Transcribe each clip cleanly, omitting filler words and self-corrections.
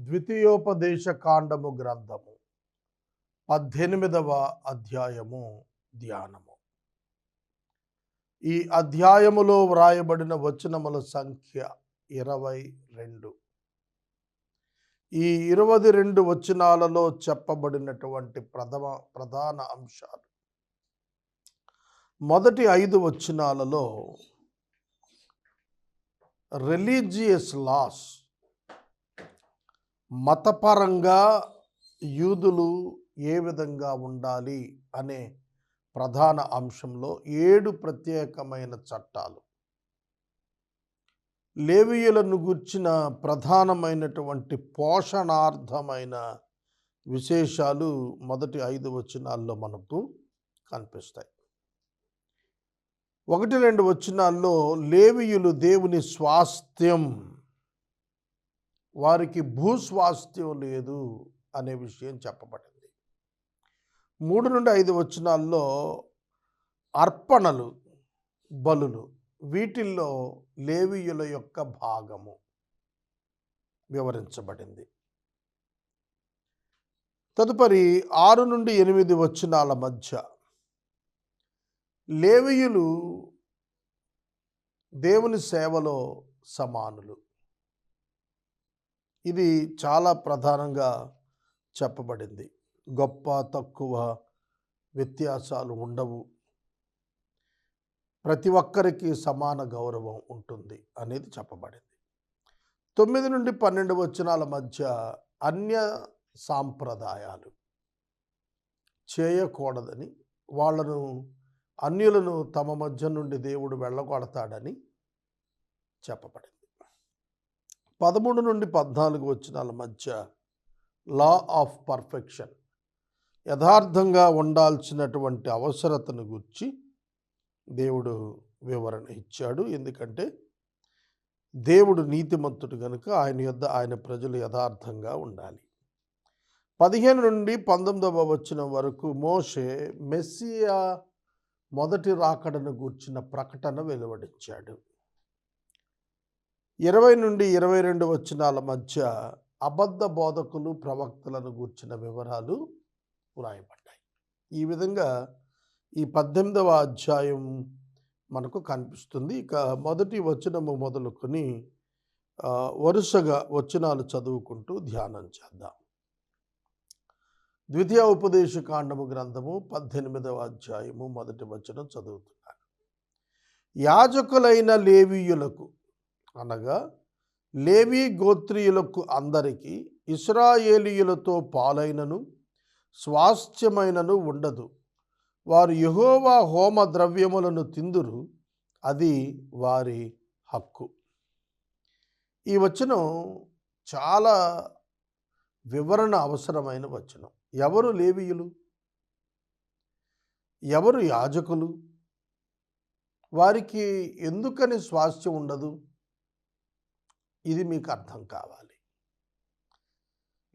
ద్వితీయోపదేశ కాండము గ్రంథము 18వ అధ్యాయము ధ్యానము. ఈ అధ్యాయములో వ్రాయబడిన వచనముల సంఖ్య 22. ఈ 22 వచనాలలో చెప్పబడినటువంటి ప్రధాన అంశాలు. మొదటి 5 వచనాలలో రిలీజియస్ లాస్, మతపరంగా యూదులు ఏ విధంగా ఉండాలి అనే ప్రధాన అంశంలో 7 ప్రత్యేకమైన చట్టాలు, లేవీయులను గూర్చిన ప్రధానమైనటువంటి పోషణార్థమైన విశేషాలు మొదటి 5 వచనాల్లో మనకు కనిపిస్తాయి. 1-2 వచనాల్లో లేవీయులు దేవుని స్వాస్థ్యం, వారికి భూస్వాస్థ్యం లేదు అనే విషయం చెప్పబడింది. 3-5 వచనాల్లో అర్పణలు, బలులు, వీటిల్లో లేవీయుల యొక్క భాగము వివరించబడింది. తదుపరి 6-8 వచనాల మధ్య లేవీయులు దేవుని సేవలో సమానులు. ఇది చాలా ప్రధానంగా చెప్పబడింది. గొప్ప తక్కువ వ్యత్యాసాలు ఉండవు, ప్రతి ఒక్కరికి సమాన గౌరవం ఉంటుంది అనేది చెప్పబడింది. 9-12 వచనాల మధ్య అన్య సాంప్రదాయాలు చేయకూడదని, అన్యులను తమ మధ్య నుండి దేవుడు వెళ్ళగొడతాడని చెప్పబడింది. 13-14 వచనాల మధ్య లా ఆఫ్ పర్ఫెక్షన్, యథార్థంగా ఉండాల్సినటువంటి అవసరతను గురించి దేవుడు వివరణ ఇచ్చాడు. ఎందుకంటే దేవుడు నీతిమంతుడు కనుక ఆయన యొద్ద ఆయన ప్రజలు యథార్థంగా ఉండాలి. 15-19 వచనం వరకు మోషే మెస్సియా మొదటి రాకడను గూర్చిన ప్రకటన వెలువడించాడు. 20-22 వచనాల మధ్య అబద్ధ బోధకులు, ప్రవక్తలను గూర్చిన వివరాలు వ్రాయబడ్డాయి. ఈ విధంగా ఈ 18వ అధ్యాయం మనకు కనిపిస్తుంది. ఇక మొదటి వచనము మొదలుకొని వరుసగా వచనాలు చదువుకుంటూ ధ్యానం చేద్దాం. ద్వితీయ ఉపదేశ కాండము గ్రంథము 18వ అధ్యాయము మొదటి వచనం చదువుతున్నాను. యాజకులైన లేవీయులకు, అనగా లేవీ గోత్రీయులకు అందరికీ ఇశ్రాయేలీయులతో పాలైనను స్వాస్థ్యమైనను ఉండదు. వారు యెహోవా హోమ ద్రవ్యములను తిందురు, అది వారి హక్కు. ఈ వచనం చాలా వివరణ అవసరమైన వచనం. ఎవరు లేవీయులు? ఎవరు యాజకులు? వారికి ఎందుకని స్వాస్థ్యం ఉండదు? ఇది మీకు అర్థం కావాలి.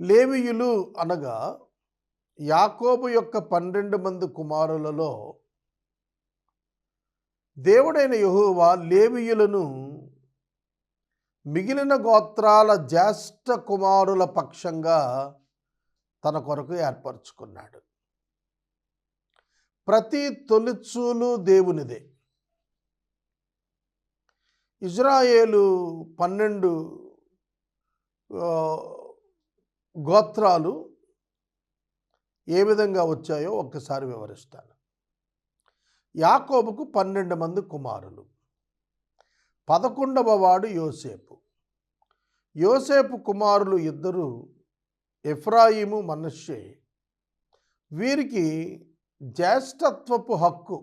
లేవీయులు అనగా యాకోబు యొక్క 12 మంది కుమారులలో దేవుడైన యెహోవా లేవీయులను మిగిలిన గోత్రాల జ్యేష్ఠ కుమారుల పక్షంగా తన కొరకు ఏర్పరచుకున్నాడు. ప్రతి తొలిచూలు దేవునిదే. ఇజ్రాయేలు 12 గోత్రాలు ఏ విధంగా వచ్చాయో ఒక్కసారి వివరిస్తాను. యాకోబుకు 12 మంది కుమారులు. 11వ వాడు యోసేపు. యోసేపు కుమారులు ఇద్దరు ఎఫ్రాయిము, మనష్షే. వీరికి జ్యేష్ఠత్వపు హక్కు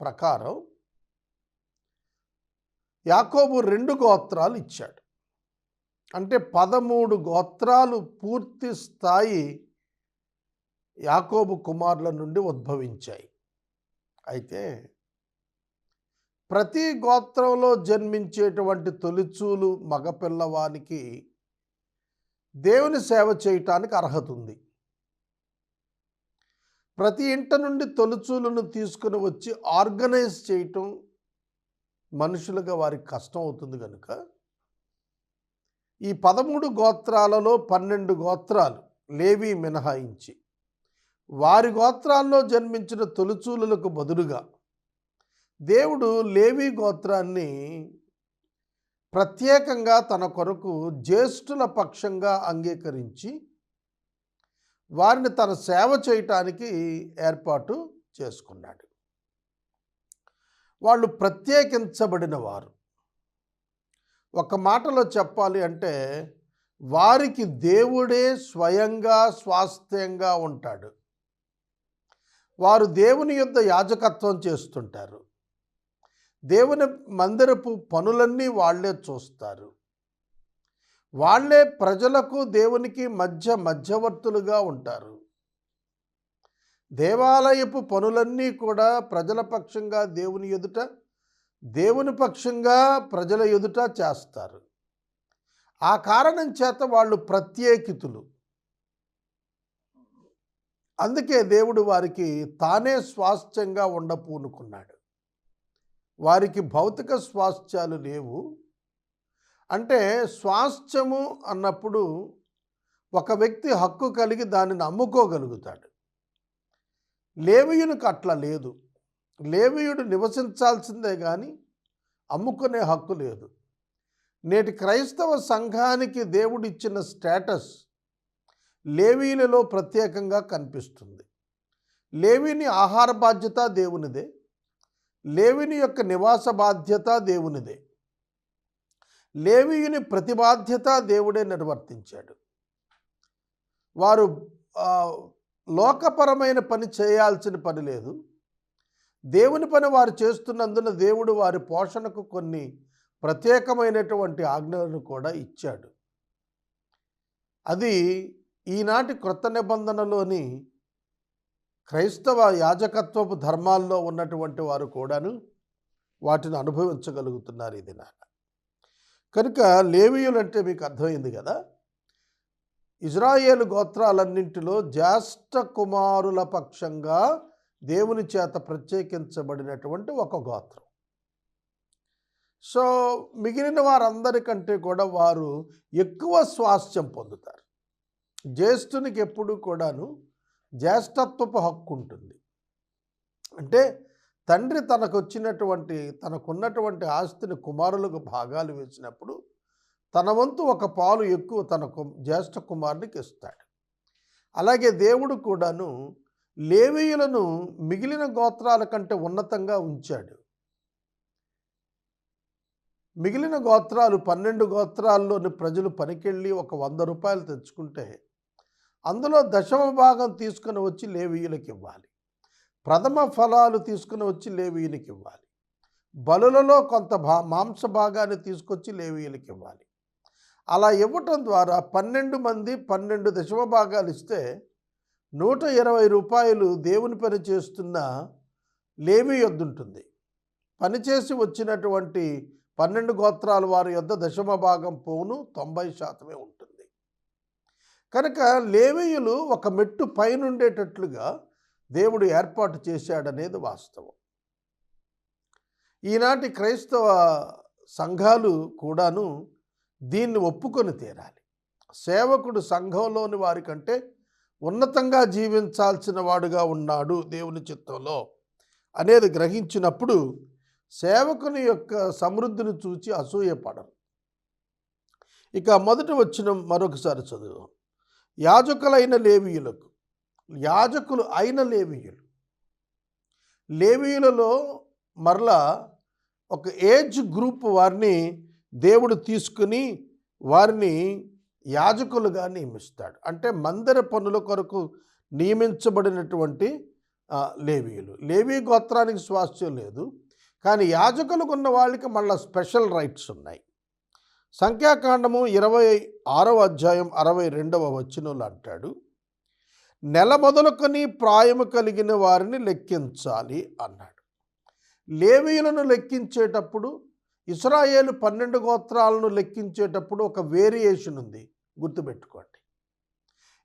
ప్రకారం యాకోబు 2 గోత్రాలు ఇచ్చాడు. అంటే 13 గోత్రాలు పూర్తి స్థాయి యాకోబు కుమారుల నుండి ఉద్భవించాయి. అయితే ప్రతి గోత్రంలో జన్మించేటువంటి తొలిచూలు మగపిల్లవానికి దేవుని సేవ చేయటానికి అర్హత ఉంది. ప్రతి ఇంట నుండి తొలిచూలను తీసుకుని వచ్చి ఆర్గనైజ్ చేయటం మనుషులుగా వారికి కష్టం అవుతుంది కనుక ఈ 13 గోత్రాలలో 12 గోత్రాలు లేవి మినహాయించి వారి గోత్రాల్లో జన్మించిన తొలిచూలులకు బదులుగా దేవుడు లేవి గోత్రాన్ని ప్రత్యేకంగా తన కొరకు జ్యేష్ఠుల పక్షంగా అంగీకరించి వారిని తన సేవ చేయటానికి ఏర్పాటు చేసుకున్నాడు. వాళ్ళు ప్రత్యేకించబడిన వారు. ఒక మాటలో చెప్పాలి అంటే వారికి దేవుడే స్వయంగా స్వాస్థ్యంగా ఉంటాడు. వారు దేవుని యొద్ద యాజకత్వం చేస్తుంటారు. దేవుని మందిరపు పనులన్నీ వాళ్ళే చూస్తారు. వాళ్ళే ప్రజలకు దేవునికి మధ్యవర్తులుగా ఉంటారు. దేవాలయపు పనులన్నీ కూడా ప్రజల పక్షంగా దేవుని ఎదుట, దేవుని పక్షంగా ప్రజల ఎదుట చేస్తారు. ఆ కారణం చేత వాళ్ళు ప్రత్యేకితులు. అందుకే దేవుడు వారికి తానే స్వాస్థ్యంగా ఉండపూనుకున్నాడు. వారికి భౌతిక స్వాస్థ్యాలు లేవు. అంటే స్వాస్థ్యము అన్నప్పుడు ఒక వ్యక్తి హక్కు కలిగి దానిని అమ్ముకోగలుగుతాడు. లేవీయునికి అట్లా లేదు. లేవీయుడు నివసించాల్సిందే కానీ అమ్ముకునే హక్కు లేదు. నేటి క్రైస్తవ సంఘానికి దేవుడిచ్చిన స్టేటస్ లేవీయులలో ప్రత్యేకంగా కనిపిస్తుంది. లేవీని ఆహార బాధ్యత దేవునిదే. లేవీని యొక్క నివాస బాధ్యత దేవునిదే. లేవీయుని ప్రతి బాధ్యత దేవుడే నిర్వర్తించాడు. వారు లోకపరమైన పని చేయాల్సిన పని లేదు. దేవుని పని వారు చేస్తున్నందున దేవుడు వారి పోషణకు కొన్ని ప్రత్యేకమైనటువంటి ఆజ్ఞలను కూడా ఇచ్చాడు. అది ఈనాటి క్రొత్త నిబంధనలోని క్రైస్తవ యాజకత్వపు ధర్మాల్లో ఉన్నటువంటి వారు కూడాను వాటిని అనుభవించగలుగుతున్నారు ఈ దినాన. కనుక లేవీయులు అంటే మీకు అర్థమైంది కదా. ఇజ్రాయేలు గోత్రాలన్నింటిలో జ్యేష్ఠ కుమారుల పక్షంగా దేవుని చేత ప్రత్యేకించబడినటువంటి ఒక గోత్రం. సో మిగిలిన వారందరికంటే కూడా వారు ఎక్కువ స్వాస్థ్యం పొందుతారు. జ్యేష్ఠునికి ఎప్పుడు కూడాను జ్యేష్ఠత్వపు హక్కు ఉంటుంది. అంటే తండ్రి తనకున్నటువంటి ఆస్తిని కుమారులకు భాగాలు వేసినప్పుడు తన వంతు ఒక పాలు ఎక్కువ తన జ్యేష్ఠ కుమారునికి ఇస్తాడు. అలాగే దేవుడు కూడాను లేవీయులను మిగిలిన గోత్రాల కంటే ఉన్నతంగా ఉంచాడు. మిగిలిన గోత్రాలు 12 గోత్రాల్లోని ప్రజలు పనికెళ్ళి ఒక 100 రూపాయలు తెచ్చుకుంటే అందులో దశమ భాగం తీసుకుని వచ్చి లేవీయులకు ఇవ్వాలి. ప్రథమ ఫలాలు తీసుకుని వచ్చి లేవీయునికి ఇవ్వాలి. బలులలో కొంత మాంస భాగాన్ని తీసుకొచ్చి లేవీయులకు ఇవ్వాలి. అలా ఇవ్వటం ద్వారా 12 మంది 12 దశమ భాగాలు ఇస్తే 120 రూపాయలు దేవుని పని చేస్తున్న లేవీ యొద్ద ఉంటుంది. పనిచేసి వచ్చినటువంటి 12 గోత్రాల వారి యొద్ద దశమ భాగం పోను 90% ఉంటుంది. కనుక లేవీయులు ఒక మెట్టు పైనుండేటట్లుగా దేవుడు ఏర్పాటు చేశాడనేది వాస్తవం. ఈనాటి క్రైస్తవ సంఘాలు కూడాను దీన్ని ఒప్పుకొని తీరాలి. సేవకుడు సంఘంలోని వారి కంటే ఉన్నతంగా జీవించాల్సిన వాడుగా ఉన్నాడు దేవుని చిత్తంలో అనేది గ్రహించినప్పుడు సేవకుని యొక్క సమృద్ధిని చూచి అసూయపడరు. ఇక మొదటి వచనం మరొకసారి చదువు. యాజకులు అయిన లేవీయులలో మరలా ఒక ఏజ్ గ్రూప్ వారిని దేవుడు తీసుకుని వారిని యాజకులుగా నియమిస్తాడు. అంటే మందిర పనుల కొరకు నియమించబడినటువంటి లేవీయులు. లేవీ గోత్రానికి స్వాస్థ్యం లేదు, కానీ యాజకులకు ఉన్న వాళ్ళకి మళ్ళీ స్పెషల్ రైట్స్ ఉన్నాయి. సంఖ్యాకాండము 26వ అధ్యాయం 62వ వచనంలో అంటాడు, నెల మొదలుకొని ప్రాయము కలిగిన వారిని లెక్కించాలి అన్నాడు. లేవీయులను లెక్కించేటప్పుడు ఇశ్రాయేలు 12 గోత్రాలను లెక్కించేటప్పుడు ఒక వేరియేషన్ ఉంది, గుర్తుపెట్టుకోండి.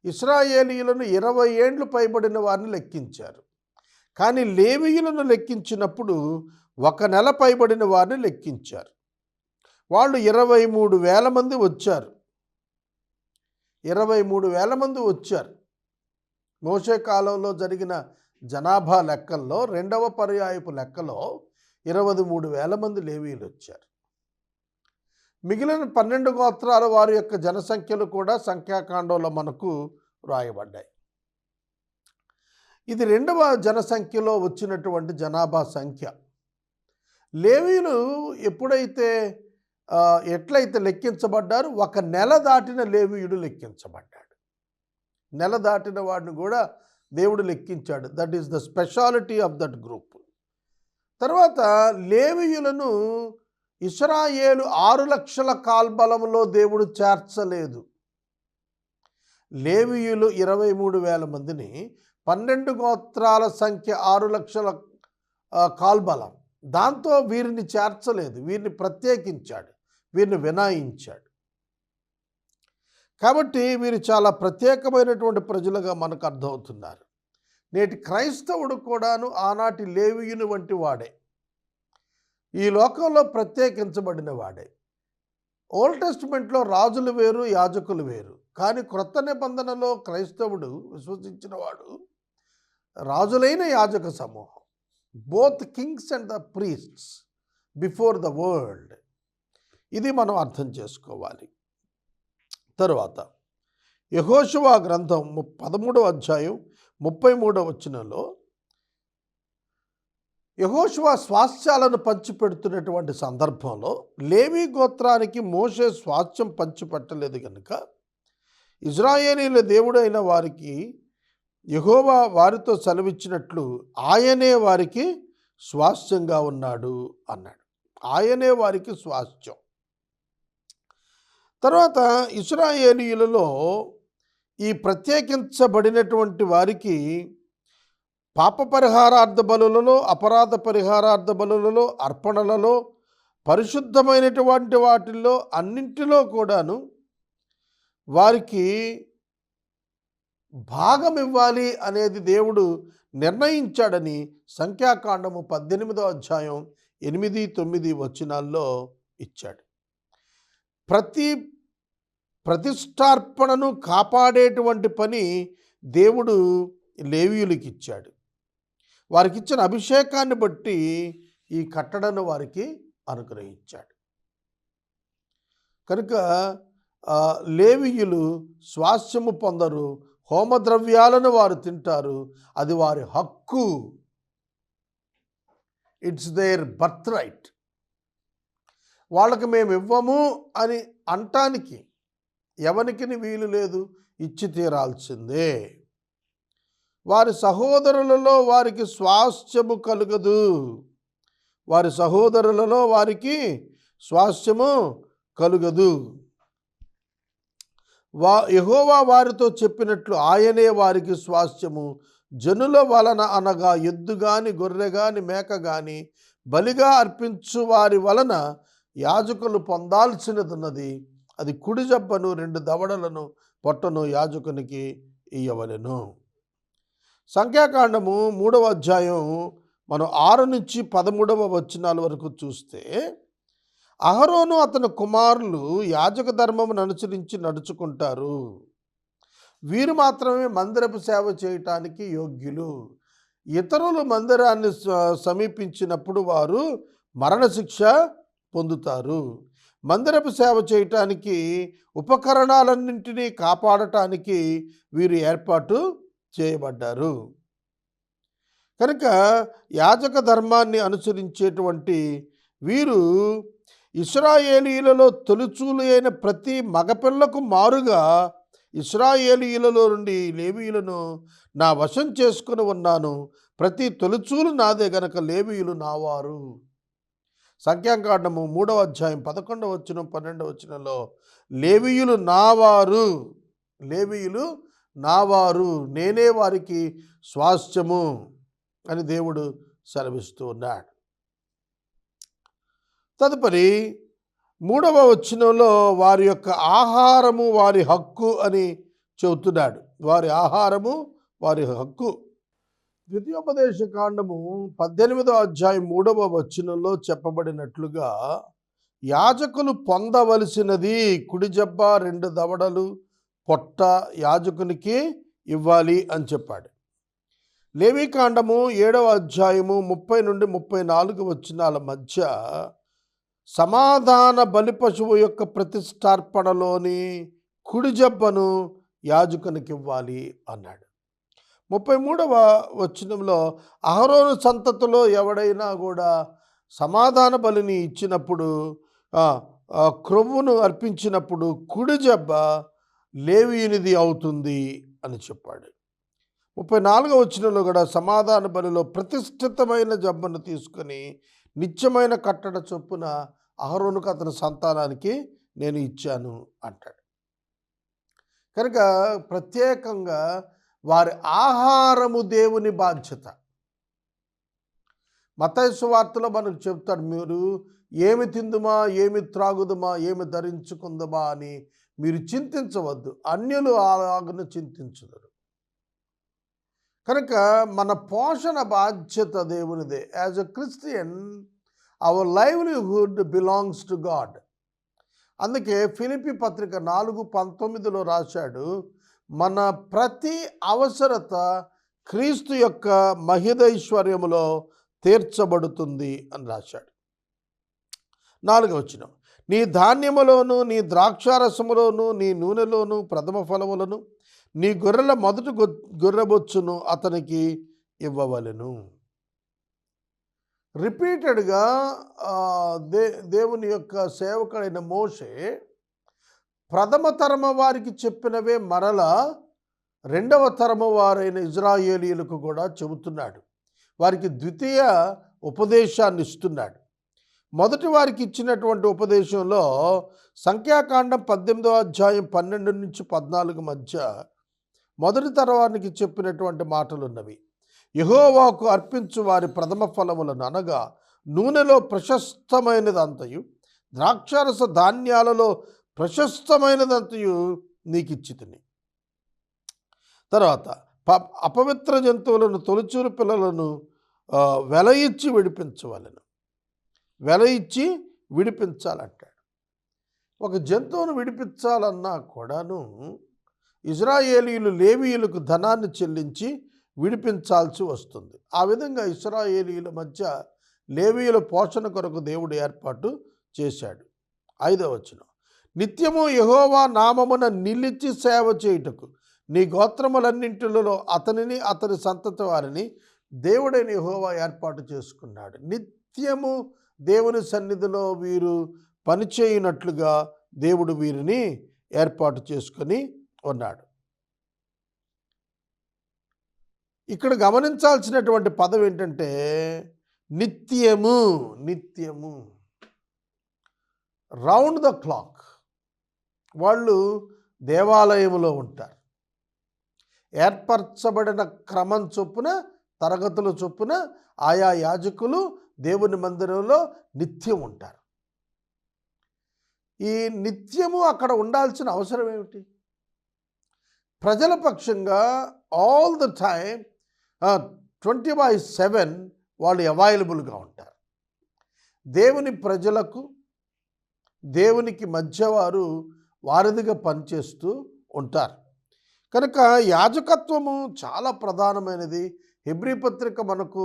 ఇశ్రాయేలీయులను 20 ఏండ్లు పైబడిన వారిని లెక్కించారు, కానీ లేవీయులను లెక్కించినప్పుడు 1 నెల పైబడిన వారిని లెక్కించారు. వాళ్ళు 23,000 మంది వచ్చారు. 23,000 మంది వచ్చారు. మోషే కాలంలో జరిగిన జనాభా లెక్కల్లో రెండవ పర్యాయపు లెక్కలో 23,000 మంది లేవీయులు వచ్చారు. మిగిలిన 12 గోత్రాల వారి యొక్క జనసంఖ్యలు కూడా సంఖ్యాకాండంలో మనకు రాయబడ్డాయి. ఇది రెండవ జనసంఖ్యలో వచ్చినటువంటి జనాభా సంఖ్య. లేవీయులు ఎట్లయితే లెక్కించబడ్డారు, ఒక నెల దాటిన లేవీయుడు లెక్కించబడ్డాడు. నెల దాటిన వాడిని కూడా దేవుడు లెక్కించాడు. That is the speciality of that group. తర్వాత లేవీయులను ఇశ్రాయేలు 6 లక్షల కాల్బలంలో దేవుడు చేర్చలేదు. లేవీయులు 23,000 మందిని 12 గోత్రాల సంఖ్య 6 లక్షల కాల్బలం, దాంతో వీరిని చేర్చలేదు, వీరిని ప్రత్యేకించాడు, వీరిని వినాయించాడు. కాబట్టి వీరు చాలా ప్రత్యేకమైనటువంటి ప్రజలుగా మనకు అర్థమవుతున్నారు. నేటి క్రైస్తవుడు కూడాను ఆనాటి లేవీయుని వంటి వాడే, ఈ లోకంలో ప్రత్యేకించబడిన వాడే. ఓల్డ్ టెస్టిమెంట్లో రాజులు వేరు, యాజకులు వేరు. కానీ క్రొత్త నిబంధనలో క్రైస్తవుడు విశ్వసించిన వాడు రాజులైన యాజక సమూహం, both Kings and the priests before the world. ఇది మనం అర్థం చేసుకోవాలి. తరువాత యెహోషువ గ్రంథం 13వ అధ్యాయం 33వ వచనంలో యెహోషువ స్వాస్థ్యాలను పంచిపెడుతున్నటువంటి సందర్భంలో లేవీ గోత్రానికి మోషే స్వాస్థ్యం పంచిపెట్టలేదు కనుక ఇశ్రాయేలీయుల దేవుడైన వారికి యెహోవా వారితో సెలవిచ్చినట్లు ఆయనే వారికి స్వాస్థ్యంగా ఉన్నాడు అన్నాడు. ఆయనే వారికి స్వాస్థ్యం. తర్వాత ఇశ్రాయేలీయులలో ఈ ప్రత్యేకించబడినటువంటి వారికి పాప పరిహారార్థ బలులలో, అపరాధ పరిహారార్థ బలులలో, అర్పణలలో, పరిశుద్ధమైనటువంటి వాటిల్లో అన్నింటిలో కూడాను వారికి భాగం ఇవ్వాలి అనేది దేవుడు నిర్ణయించాడని సంఖ్యాకాండము 18వ అధ్యాయం 8-9 వచనాల్లో ఇచ్చాడు. ప్రతిష్టార్పణను కాపాడేటువంటి పని దేవుడు లేవీయులకు ఇచ్చాడు. వారికి ఇచ్చిన అభిషేకాన్ని బట్టి ఈ కట్టడను వారికి అనుగ్రహించాడు. కనుక లేవీయులు స్వాస్థ్యము పొందరు, హోమద్రవ్యాలను వారు తింటారు, అది వారి హక్కు. It's their birth right. వాళ్ళకి మేము ఇవ్వము అని అంటానికి ఎవరికి వీలు లేదు, ఇచ్చి తీరాల్సిందే. వారి సహోదరులలో వారికి స్వాస్థ్యము కలుగదు, వారి సహోదరులలో వారికి స్వాస్థ్యము కలుగదు. యెహోవా వారితో చెప్పినట్లు ఆయనే వారికి స్వాస్థ్యము. జనుల వలన అనగా ఎద్దు గాని, గొర్రె గాని, మేక గాని బలిగా అర్పించు వారి వలన యాజకులు పొందాల్సినది. అది కుడి జబ్బను, 2 దవడలను, పొట్టను యాజకునికి ఇయ్యవలెను. సంఖ్యాకాండము 3వ అధ్యాయం మనం 6-13వ వచనాల వరకు చూస్తే అహరోను అతని కుమారులు యాజక ధర్మమును అనుసరించి నడుచుకుంటారు. వీరు మాత్రమే మందిరపు సేవ చేయటానికి యోగ్యులు. ఇతరులు మందిరాన్ని సమీపించినప్పుడు వారు మరణశిక్ష పొందుతారు. మందిరపు సేవ చేయటానికి ఉపకరణాలన్నింటినీ కాపాడటానికి వీరు ఏర్పాటు చేయబడ్డారు. కనుక యాజక ధర్మాన్ని అనుసరించేటువంటి వీరు ఇశ్రాయేలీయులలో తొలిచూలు అయిన ప్రతి మగపిల్లకు మారుగా ఇశ్రాయేలీయులలో నుండి లేవీయులను నా వశం చేసుకుని ఉన్నాను. ప్రతి తొలిచూలు నాదే గనక లేవీయులు నావారు. సంఖ్యాకాండము 3వ అధ్యాయం 11వ వచనం 12వ వచనంలో లేవీయులు నావారు, లేవీయులు నావారు, నేనే వారికి స్వాస్థ్యము అని దేవుడు సెలవిస్తూ ఉన్నాడు. తదుపరి 3వ వచనంలో వారి యొక్క ఆహారము వారి హక్కు అని చెబుతున్నాడు. వారి ఆహారము వారి హక్కు. ద్వితీయోపదేశ కాండము 18వ అధ్యాయం 3వ వచనంలో చెప్పబడినట్లుగా యాజకులు పొందవలసినది కుడి జబ్బ, 2 దవడలు, పొట్ట యాజకునికి ఇవ్వాలి అని చెప్పాడు. లేవీకాండము 7వ అధ్యాయము 30 నుండి 34 వచనాల మధ్య సమాధాన బలి పశువు యొక్క ప్రతిష్టార్పణలోని కుడి జబ్బను యాజకునికి ఇవ్వాలి అన్నాడు. 33వ వచనంలో అహరోను సంతతిలో ఎవడైనా కూడా సమాధాన బలిని ఇచ్చినప్పుడు క్రొవ్వును అర్పించినప్పుడు కుడి జబ్బ లేవీయునిది అవుతుంది అని చెప్పాడు. 34వ వచనంలో కూడా సమాధాన బలిలో ప్రతిష్ఠితమైన జబ్బను తీసుకొని నిత్యమైన కట్టడ చొప్పున అహరోనుకు అతని సంతానానికి నేను ఇచ్చాను అంటాడు. కనుక ప్రత్యేకంగా వారి ఆహారము దేవుని బాధ్యత. మత్తయి సువార్తలో మనకు చెప్తాడు, మీరు ఏమి తిందుమా, ఏమి త్రాగుదుమా, ఏమి ధరించుకుందుమా అని మీరు చింతించవద్దు, అన్యులు అలాగను చింతించుదురు. కనుక మన పోషణ బాధ్యత దేవునిదే. As a Christian our livelihood belongs to God. అందుకే ఫిలిప్పీ పత్రిక 4:19 రాశాడు, మన ప్రతి అవసరత క్రీస్తు యొక్క మహిదైశ్వర్యములో తీర్చబడుతుంది అని రాశాడు. 4వ వచనం, నీ ధాన్యములోను నీ ద్రాక్షారసములోను నీ నూనెలోను ప్రథమ ఫలములను నీ గొర్రెల మొదటి గొర్రెబొచ్చును అతనికి ఇవ్వవలెను. రిపీటెడ్గా దేవుని యొక్క సేవకుడైన మోషే ప్రథమ తరమ వారికి చెప్పినవే మరల రెండవ తరమ వారైన ఇజ్రాయేలీయులకు కూడా చెబుతున్నాడు. వారికి ద్వితీయ ఉపదేశాన్ని ఇస్తున్నాడు. మొదటి వారికి ఇచ్చినటువంటి ఉపదేశంలో సంఖ్యాకాండం 18వ అధ్యాయం 12 నుంచి 14 మధ్య మొదటి తరవానికి చెప్పినటువంటి మాటలున్నవి. యెహోవాకు అర్పించు వారి ప్రథమ ఫలములను అనగా నూనెలో ప్రశస్తమైనదంతయు ద్రాక్షారస ధాన్యాలలో ప్రశస్తమైనదంతయు నీకు ఇచ్చితిని. తర్వాత అపవిత్ర జంతువులను తొలిచూరు పిల్లలను వెల ఇచ్చి విడిపించవలెను. వెల ఇచ్చి విడిపించాలంటాడు. ఒక జంతువును విడిపించాలన్నా కూడాను ఇజ్రాయేలీయులు లేవీయులకు ధనాన్ని చెల్లించి విడిపించాల్సి వస్తుంది. ఆ విధంగా ఇశ్రాయేలీయుల మధ్య లేవీయుల పోషణ కొరకు దేవుడు ఏర్పాటు చేశాడు. 5వ వచనం, నిత్యము యెహోవా నామమున నిలిచి సేవ చేయుటకు నీ గోత్రములన్నింటిలో అతనిని అతని సంతతి వారిని దేవుడైన యెహోవా ఏర్పాటు చేసుకున్నాడు. నిత్యము దేవుని సన్నిధిలో వీరు పనిచేయునట్లుగా దేవుడు వీరిని ఏర్పాటు చేసుకొని ఉన్నాడు. ఇక్కడ గమనించాల్సినటువంటి పదం ఏంటంటే నిత్యము. నిత్యము, రౌండ్ ద క్లాక్ వాళ్ళు దేవాలయంలో ఉంటారు. ఏర్పరచబడిన క్రమం చొప్పున, తరగతుల చొప్పున ఆయా యాజకులు దేవుని మందిరంలో నిత్యం ఉంటారు. ఈ నిత్యము అక్కడ ఉండాల్సిన అవసరం ఏమిటి? ప్రజల పక్షంగా ఆల్ ద టైమ్ 24/7 వాళ్ళు అవైలబుల్గా ఉంటారు. దేవుని ప్రజలకు దేవునికి మధ్య వారు వారధిగా పనిచేస్తూ ఉంటారు. కనుక యాజకత్వము చాలా ప్రధానమైనది. హెబ్రీ పత్రిక మనకు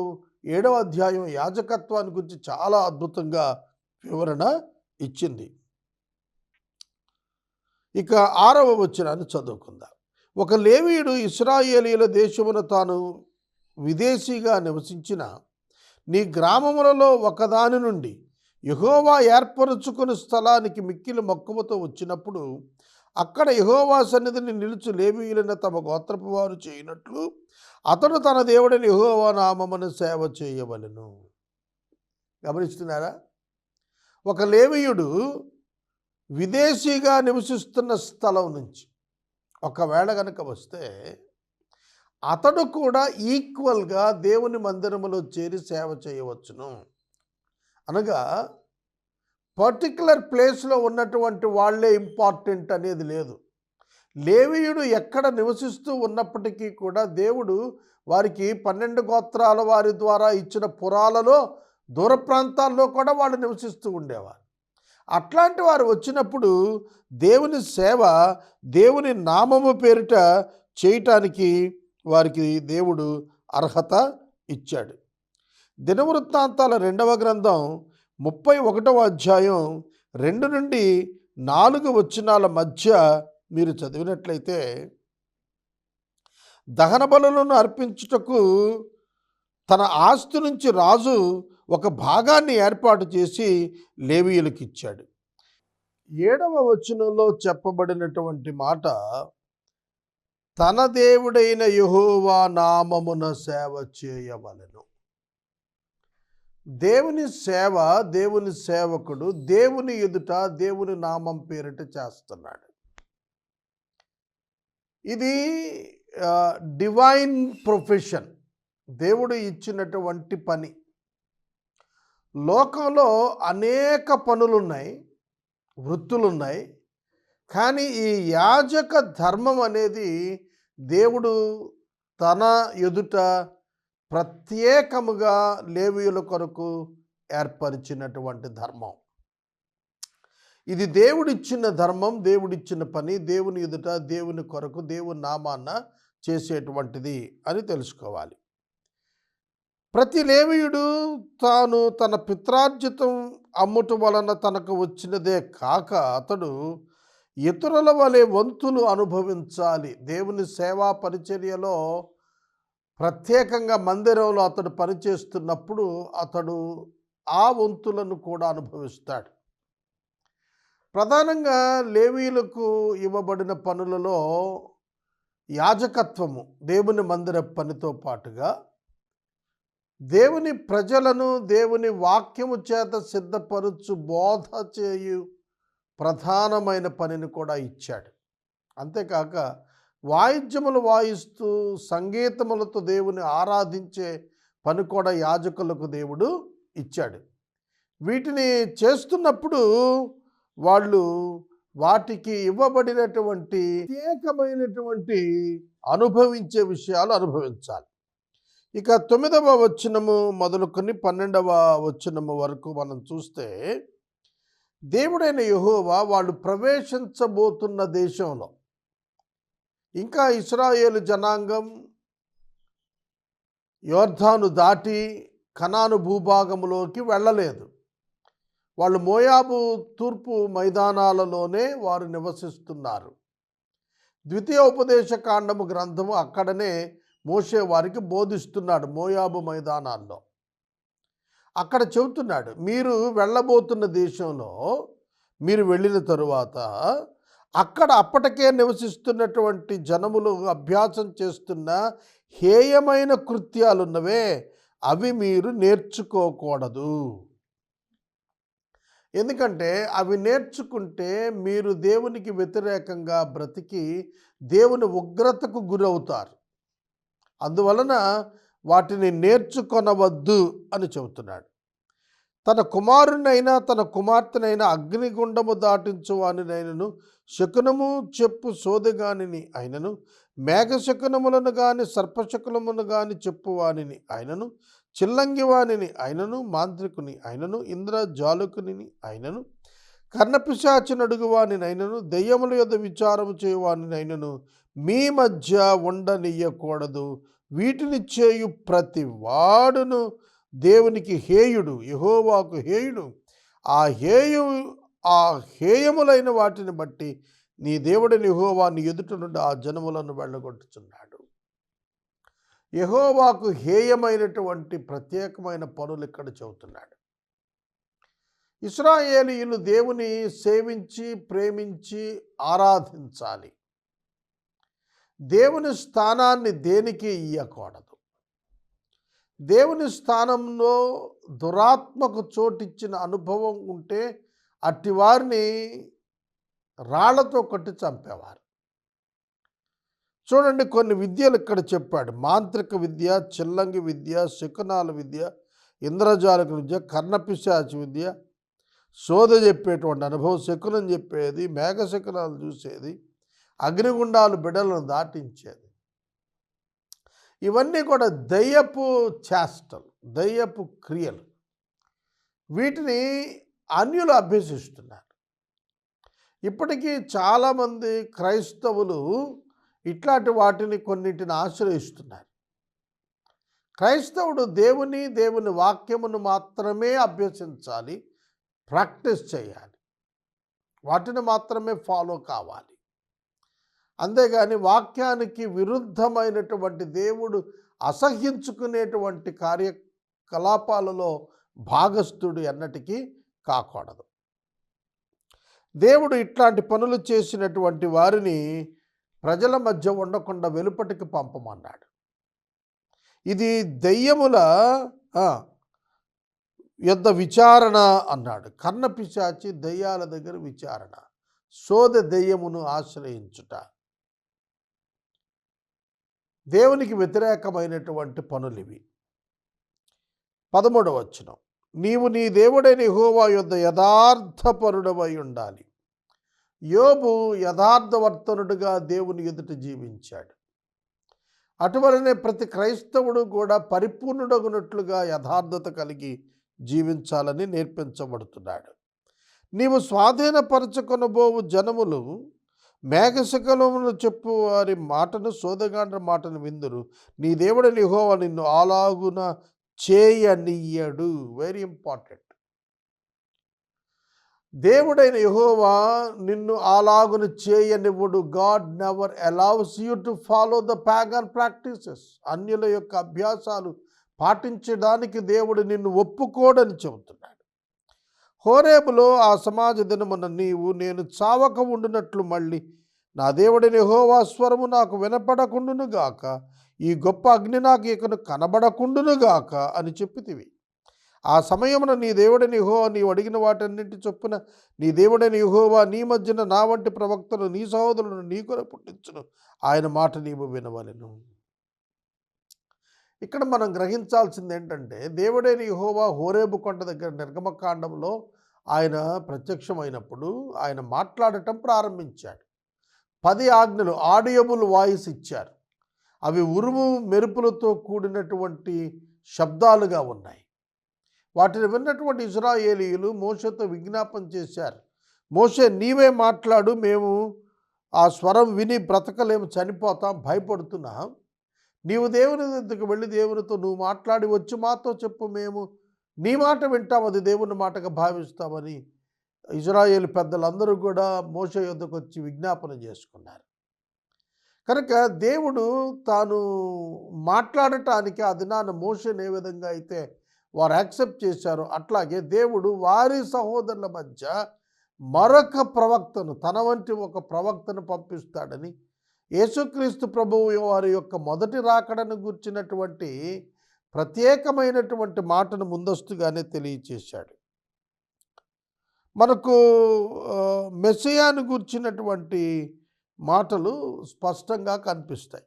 7వ అధ్యాయం యాజకత్వాన్ని గురించి చాలా అద్భుతంగా వివరణ ఇచ్చింది. ఇక 6వ వచనాన్ని చదువుకుందాం. ఒక లేవీయుడు ఇశ్రాయేలీయుల దేశమున తాను విదేశీగా నివసించిన నీ గ్రామములలో ఒకదాని నుండి యెహోవా ఏర్పరచుకుని స్థలానికి మిక్కిలి మక్కువతో వచ్చినప్పుడు అక్కడ యెహోవా సన్నిధిని నిలుచు లేవీయులైన తమ గోత్రపు వారు చేయనట్లు అతడు తన దేవుడైన యెహోవా నామమున సేవ చేయవలెను. గమనిస్తున్నారా? ఒక లేవీయుడు విదేశీగా నివసిస్తున్న స్థలం నుంచి ఒకవేళ కనుక వస్తే అతడు కూడా ఈక్వల్గా దేవుని మందిరములో చేరి సేవ చేయవచ్చును. అనగా పర్టికులర్ ప్లేస్లో ఉన్నటువంటి వాళ్ళే ఇంపార్టెంట్ అనేది లేదు. లేవీయుడు ఎక్కడ నివసిస్తూ ఉన్నప్పటికీ కూడా దేవుడు వారికి 12 గోత్రాల వారి ద్వారా ఇచ్చిన పురాలలో దూర ప్రాంతాల్లో కూడా వాళ్ళు నివసిస్తూ ఉండేవారు. అట్లాంటి వారు వచ్చినప్పుడు దేవుని సేవ, దేవుని నామము పేరిట చేయటానికి వారికి దేవుడు అర్హత ఇచ్చాడు. దినవృత్తాంతాల 2వ గ్రంథం 31వ అధ్యాయం 2-4 వచనాల మధ్య మీరు చదివినట్లయితే, దహన బలులను అర్పించుటకు తన ఆస్తి నుంచి రాజు ఒక భాగాన్ని ఏర్పాటు చేసి లేవీయులకు ఇచ్చాడు. 7వ వచనంలో చెప్పబడినటువంటి మాట, తన దేవుడైన యెహోవా నామమున సేవ చేయవలెను. దేవుని సేవ, దేవుని సేవకుడు దేవుని ఎదుట దేవుని నామం పేరిట చేస్తున్నాడు. ఇది డివైన్ ప్రొఫెషన్, దేవుడు ఇచ్చినటువంటి పని. లోకంలో అనేక పనులున్నాయి, వృత్తులున్నాయి. కానీ ఈ యాజక ధర్మం అనేది దేవుడు తన ఎదుట ప్రత్యేకముగా లేవీయుల కొరకు ఏర్పరిచినటువంటి ధర్మం. ఇది దేవుడిచ్చిన ధర్మం, దేవుడిచ్చిన పని, దేవుని ఎదుట దేవుని కొరకు దేవుని నామాన్న చేసేటువంటిది అని తెలుసుకోవాలి. ప్రతి లేవీయుడు తాను తన పిత్రార్జితం అమ్ముట వలన తనకు వచ్చినదే కాక అతడు ఇతరుల వలె వంతులు అనుభవించాలి. దేవుని సేవా పరిచర్యలో ప్రత్యేకంగా మందిరంలో అతడు పనిచేస్తున్నప్పుడు అతడు ఆ వంతులను కూడా అనుభవిస్తాడు. ప్రధానంగా లేవీయులకు ఇవ్వబడిన పనులలో యాజకత్వము, దేవుని మందిర పనితో పాటుగా దేవుని ప్రజలను దేవుని వాక్యము చేత సిద్ధపరచు బోధ చేయు ప్రధానమైన పనిని కూడా ఇచ్చాడు. అంతేకాక వాయిద్యములు వాయిస్తూ సంగీతములతో దేవుని ఆరాధించే పని కూడా యాజకులకు దేవుడు ఇచ్చాడు. వీటిని చేస్తున్నప్పుడు వాళ్ళు వాటికి ఇవ్వబడినటువంటి ప్రత్యేకమైనటువంటి అనుభవించే విషయాలు అనుభవించాలి. ఇక 9వ వచనము మొదలుకొని 12వ వచనము వరకు మనం చూస్తే, దేవుడైన యెహోవా వాళ్ళు ప్రవేశించబోతున్న దేశంలో ఇంకా ఇశ్రాయేలు జనాంగం యొర్దాను దాటి కనాను భూభాగంలోకి వెళ్ళలేదు. వాళ్ళు మోయాబు తూర్పు మైదానాలలోనే వారు నివసిస్తున్నారు. ద్వితీయోపదేశ కాండము గ్రంథము అక్కడనే మోషే వారికి బోధిస్తున్నాడు. మోయాబు మైదానాల్లో అక్కడ చెబుతున్నాడు, మీరు వెళ్ళబోతున్న దేశంలో మీరు వెళ్ళిన తరువాత అక్కడ అప్పటికే నివసిస్తున్నటువంటి జనములు అభ్యాసం చేస్తున్న హేయమైన కృత్యాలున్నవే, అవి మీరు నేర్చుకోకూడదు. ఎందుకంటే అవి నేర్చుకుంటే మీరు దేవునికి వ్యతిరేకంగా బ్రతికి దేవుని ఉగ్రతకు గురవుతారు. అందువలన వాటిని నేర్చుకొనవద్దు అని చెబుతున్నాడు. తన కుమారునైనా తన కుమార్తెనైనా అగ్నిగుండము దాటించువానినైనను, శకునము చెప్పు సోదగానిని అయినను, మేఘశకునములను గాని సర్పశకునమును గాని చెప్పువానిని అయినను, చిల్లంగివానిని అయినను, మాంత్రికుని అయినను, ఇంద్రజాలుకుని అయినను, కర్ణపిశాచినడుగువానినైనను, దెయ్యముల యొద్ద విచారము చేయువానినైనను మీ మధ్య ఉండనియ్యకూడదు. వీటిని చేయు ప్రతి వాడును దేవునికి హేయుడు, యెహోవాకు హేయుడు. ఆ హేయములైన వాటిని బట్టి నీ దేవుడైన యెహోవా నీ ఎదుట నుండి ఆ జనములను వెళ్ళగొట్టుచున్నాడు. యెహోవాకు హేయమైనటువంటి ప్రత్యేకమైన పనులు ఇక్కడ చెబుతున్నాడు. ఇశ్రాయేలీయులు దేవుని సేవించి ప్రేమించి ఆరాధించాలి. దేవుని స్థానాన్ని దేనికి ఇయ్యకూడదు. దేవుని స్థానంలో దురాత్మకు చోటిచ్చిన అనుభవం ఉంటే అట్టి వారిని రాళ్లతో కొట్టి చంపేవారు. చూడండి, కొన్ని విద్యలు ఇక్కడ చెప్పాడు. మాంత్రిక విద్య, చిల్లంగి విద్య, శకునాల విద్య, ఇంద్రజాలక విద్య, కర్ణపిశాచి విద్య, శోధ చెప్పేటువంటి అనుభవం, శకునం చెప్పేది, మేఘశకునాలు చూసేది, అగ్నిగుండాలు బిడలను దాటించేది. ఇవన్నీ కూడా దయ్యపు చేష్టలు, దయ్యపు క్రియలు. వీటిని అన్యులు అభ్యసిస్తున్నారు. ఇప్పటికీ చాలామంది క్రైస్తవులు ఇట్లాంటి వాటిని కొన్నిటిని ఆశ్రయిస్తున్నారు. క్రైస్తవుడు దేవుని వాక్యమును మాత్రమే అభ్యసించాలి, ప్రాక్టీస్ చేయాలి, వాటిని మాత్రమే ఫాలో కావాలి. అంతేగాని వాక్యానికి విరుద్ధమైనటువంటి దేవుడు అసహ్యించుకునేటువంటి కార్యకలాపాలలో భాగస్థుడు ఎన్నటికీ కాకూడదు. దేవుడు ఇట్లాంటి పనులు చేసినటువంటి వారిని ప్రజల మధ్య ఉండకుండా వెలుపటికి పంపమన్నాడు. ఇది దెయ్యముల యొద్ద విచారణ అన్నాడు. కర్ణపిశాచి దెయ్యాల దగ్గర విచారణ, సోద దెయ్యమును ఆశ్రయించుట, దేవునికి వ్యతిరేకమైనటువంటి పనులివి. 13వ వచనం, నీవు నీ దేవుడైన యెహోవా యొద్ద యథార్థపరుడవై ఉండాలి. యోబు యథార్థవర్తనుడుగా దేవుని ఎదుట జీవించాడు. అటువలనే ప్రతి క్రైస్తవుడు కూడా పరిపూర్ణుడగునట్లుగా యథార్థత కలిగి జీవించాలని నేర్పించబడుతున్నాడు. నీవు స్వాధీనపరచుకొనబోవు జనములు మేఘశకలమును చెప్పు వారి మాటను, సోదగాండ్ర మాటను విందురు. నీ దేవుడైన యెహోవా నిన్ను అలాగున చేయనియ్యడు. Very important. దేవుడైన యెహోవా నిన్ను అలాగున చేయనివ్వడు. God never allows you to follow the pagan practices. అన్యుల యొక్క అభ్యాసాలు పాటించడానికి దేవుడు నిన్ను ఒప్పుకోడని చెబుతున్నాడు. హోరేబులో ఆ సమాజ దినమున నేను చావక ఉండునట్లు మళ్ళీ నా దేవుడైన యెహోవా స్వరము నాకు వినపడకుండును గాక, ఈ గొప్ప అగ్ని నాకు ఇకను కనబడకుండును గాక అని చెప్పితివి. ఆ సమయమున నీ దేవుడైన యెహోవా నీవు అడిగిన వాటన్నింటి చొప్పున నీ దేవుడైన యెహోవా నీ మధ్యన నా వంటి ప్రవక్తను నీ సహోదరులను నీ కొర పుట్టించును. ఆయన మాట నీవు వినవలెను. ఇక్కడ మనం గ్రహించాల్సింది ఏంటంటే, దేవుడైన యెహోవా హోరేబు కొండ దగ్గర నిర్గమకాండంలో ఆయన ప్రత్యక్షమైనప్పుడు ఆయన మాట్లాడటం ప్రారంభించాడు. 10 ఆజ్ఞలు ఆడియబుల్ వాయిస్ ఇచ్చారు. అవి ఉరుము మెరుపులతో కూడినటువంటి శబ్దాలుగా ఉన్నాయి. వాటిని విన్నటువంటి ఇశ్రాయేలీయులు మోషేతో విజ్ఞాపన చేశారు. మోషే, నీవే మాట్లాడు, మేము ఆ స్వరం విని బ్రతకలేము, చనిపోతాం, భయపడుతున్నాం. నీవు దేవుని దగ్గరికి వెళ్ళి దేవునితో నువ్వు మాట్లాడి వచ్చి మాతో చెప్పు, మేము నీ మాట వింటాం, అది దేవుని మాటగా భావిస్తామని ఇశ్రాయేలు పెద్దలందరూ కూడా మోషే యొద్దకు వచ్చి విజ్ఞాపన చేసుకున్నారు. కనుక దేవుడు తాను మాట్లాడటానికి ఆ దినాన మోషేని ఏ విధంగా అయితే వారు యాక్సెప్ట్ చేశారో, అట్లాగే దేవుడు వారి సహోదరుల మధ్య మరొక ప్రవక్తను, తన వంటి ఒక ప్రవక్తను పంపిస్తాడని, యేసుక్రీస్తు ప్రభువు వారి యొక్క మొదటి రాకడను గుర్చినటువంటి ప్రత్యేకమైనటువంటి మాటను ముందస్తుగానే తెలియచేశాడు. మనకు మెస్సియాను గుర్చినటువంటి మాటలు స్పష్టంగా కనిపిస్తాయి.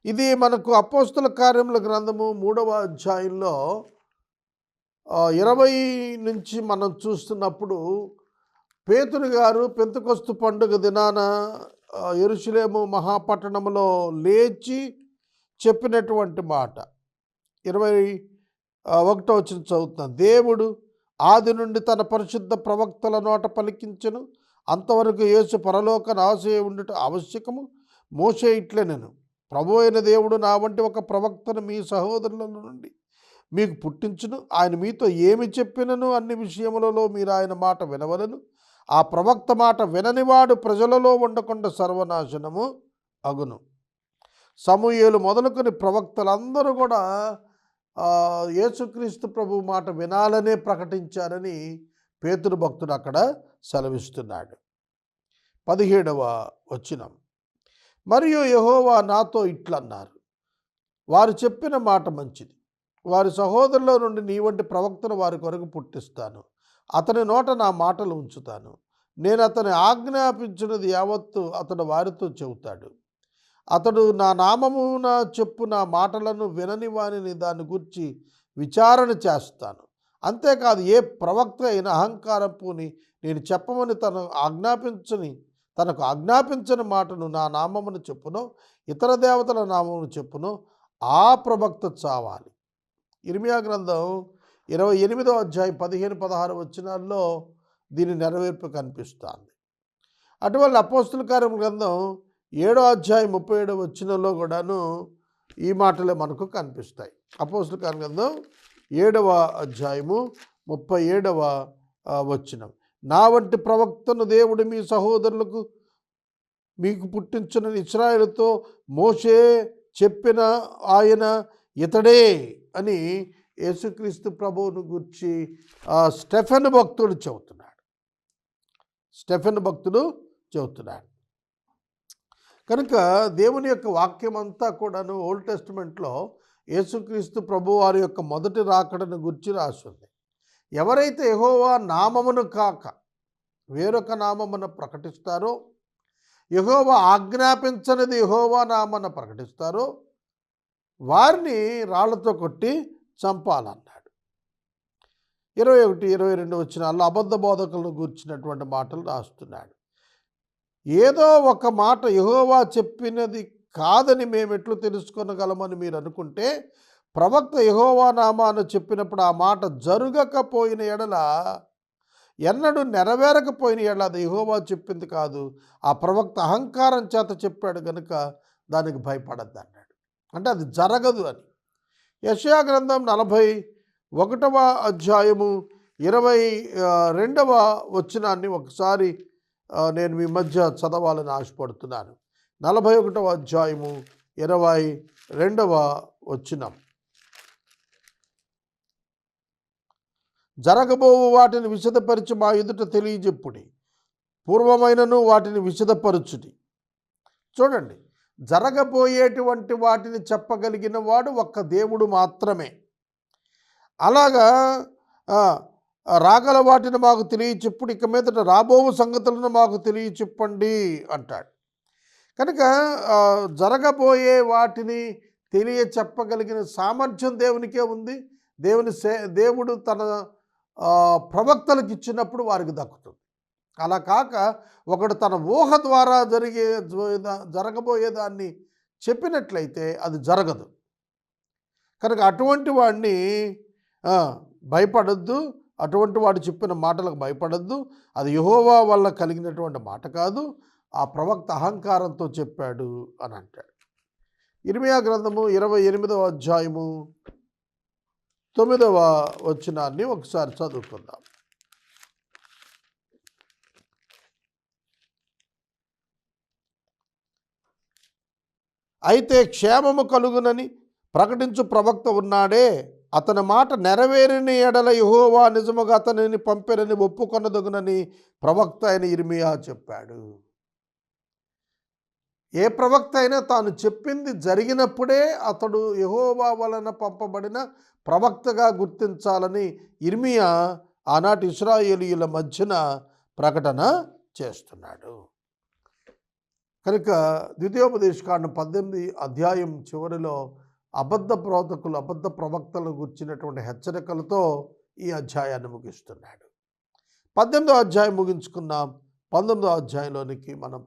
ఇది మనకు అపోస్తల కార్యముల గ్రంథము 3వ అధ్యాయంలో 20 నుంచి మనం చూస్తున్నప్పుడు, పేతురు గారు పెంతెకొస్తు పండుగ దినాన యెరూషలేము మహాపట్టణములో లేచి చెప్పినటువంటి మాట 21వ వచనం చదువుతున్నాను. దేవుడు ఆది నుండి తన పరిశుద్ధ ప్రవక్తల నోట పలికించెను, అంతవరకు యేసు పరలోక నాశయ ఉండుట ఆవశ్యకము. మోషే ఇట్లనెను, ప్రభు అయిన దేవుడు నా వంటి ఒక ప్రవక్తను మీ సహోదరుల నుండి మీకు పుట్టించును. ఆయన మీతో ఏమి చెప్పినను అన్ని విషయములలో మీరు ఆయన మాట వినవలను. ఆ ప్రవక్త మాట విననివాడు ప్రజలలో ఉండకుండా సర్వనాశనము అగును. సమూయేలు మొదలుకొని ప్రవక్తలందరూ కూడా యేసుక్రీస్తు ప్రభు మాట వినాలనే ప్రకటించారని పేతురు భక్తుడు అక్కడ సెలవిస్తున్నాడు. 17వ వచనం, మరియు యెహోవా నాతో ఇట్లన్నారు, వారు చెప్పిన మాట మంచిది, వారి సహోదరుల నుండి నీ వంటి ప్రవక్తను వారి కొరకు పుట్టిస్తాను, అతని నోట నా మాటలు ఉంచుతాను, నేను అతని ఆజ్ఞాపించినది యావత్తు అతడు వారితో చెబుతాడు. అతడు నా నామమున చెప్పు నా మాటలను వినని వానిని దాన్ని గురించి విచారణ చేస్తాను. అంతేకాదు, ఏ ప్రవక్త అయిన అహంకారం పూని నేను చెప్పమని తనకు ఆజ్ఞాపించని మాటను నా నామమును చెప్పునో ఇతర దేవతల నామమును చెప్పునో ఆ ప్రవక్త చావాలి. ఇర్మియా గ్రంథం 28వ అధ్యాయం 15-16 వచనాల్లో దీని నెరవేర్పు కనిపిస్తుంది. అటువంటి అపోస్తుల కార్యముల గ్రంథం 7వ అధ్యాయం 37వ వచనంలో కూడాను ఈ మాటలే మనకు కనిపిస్తాయి. అపోస్తుల కార్యముల గ్రంథం 7వ అధ్యాయము 37వ వచనం. నా వంటి ప్రవక్తను దేవుడు మీ సహోదరులకు మీకు పుట్టించిన ఇశ్రాయేలుతో మోషే చెప్పిన ఆయన ఇతడే అని యేసుక్రీస్తు ప్రభువును గురించి స్టెఫెను భక్తుడు చెబుతున్నాడు. కనుక దేవుని యొక్క వాక్యం అంతా కూడాను ఓల్డ్ టెస్టిమెంట్లో యేసుక్రీస్తు ప్రభు వారి యొక్క మొదటి రాకడను గురించి రాస్తుంది. ఎవరైతే యెహోవా నామమును కాక వేరొక నామమును ప్రకటిస్తారో, యెహోవా ఆజ్ఞాపించనిది యెహోవా నామమును ప్రకటిస్తారో వారిని రాళ్లతో కొట్టి చంపాలన్నాడు. 21-22 వచనాల్లో అబద్ధ బోధకులను గూర్చినటువంటి మాటలు రాస్తున్నాడు. ఏదో ఒక మాట యెహోవా చెప్పినది కాదని మేము ఎట్లు తెలుసుకొనగలమని మీరు అనుకుంటే, ప్రవక్త యెహోవా నామాను చెప్పినప్పుడు ఆ మాట జరగకపోయిన ఎడల, ఎన్నడూ నెరవేరకపోయిన ఎడల అది యెహోవా చెప్పింది కాదు, ఆ ప్రవక్త అహంకారం చేత చెప్పాడు కనుక దానికి భయపడద్దు అన్నాడు. అంటే అది జరగదు అని. యెషయా గ్రంథం 41వ అధ్యాయము 22వ వచనాన్ని ఒకసారి నేను మీ మధ్య చదవాలని ఆశపడుతున్నాను. 41వ అధ్యాయము 22వ వచనం. జరగబోవు వాటిని విశదపరిచి మా ఎదుట తెలియజెప్పుడి, పూర్వమైనను వాటిని విశదపరచుడి. చూడండి, జరగబోయేటువంటి వాటిని చెప్పగలిగిన వాడు ఒక్క దేవుడు మాత్రమే. అలాగా రాగల వాటిని మాకు తెలియచెప్పుడు, ఇక మీదట రాబోవు సంగతులను మాకు తెలియచెప్పండి అంటాడు. కనుక జరగబోయే వాటిని తెలియచెప్పగలిగిన సామర్థ్యం దేవునికే ఉంది. దేవుడు తన ప్రవక్తలకు ఇచ్చినప్పుడు వారికి దక్కుతుంది. అలా కాక ఒకడు తన ఊహ ద్వారా జరగబోయేదాన్ని చెప్పినట్లయితే అది జరగదు. కనుక అటువంటి వాడిని భయపడద్దు, అటువంటి వాడు చెప్పిన మాటలకు భయపడద్దు. అది యెహోవా వల్ల కలిగినటువంటి మాట కాదు, ఆ ప్రవక్త అహంకారంతో చెప్పాడు అని అంటాడు. ఇర్మీయా గ్రంథము 28వ అధ్యాయము 9వ వచనాన్ని ఒకసారి చదువుకుందాం. అయితే క్షేమము కలుగునని ప్రకటించు ప్రవక్త ఉన్నాడే, అతని మాట నెరవేరిన ఎడల యెహోవా నిజముగా అతనిని పంపెనని ఒప్పుకొనదగునని ప్రవక్త అయిన ఇర్మీయా చెప్పాడు. ఏ ప్రవక్త అయినా తాను చెప్పింది జరిగినప్పుడే అతడు యెహోవా వలన పంపబడిన ప్రవక్తగా గుర్తించాలని ఇర్మీయా ఆనాటి ఇశ్రాయేలీయుల మధ్యన ప్రకటన చేస్తున్నాడు. కనుక ద్వితీయోపదేశకాండం 18 అధ్యాయం చివరిలో అబద్ధ ప్రవక్తలు, అబద్ధ ప్రవక్తలను గుర్చినటువంటి హెచ్చరికలతో ఈ అధ్యాయాన్ని ముగిస్తున్నాడు. 18వ అధ్యాయం ముగించుకున్నాం. 19వ అధ్యాయంలోనికి మనం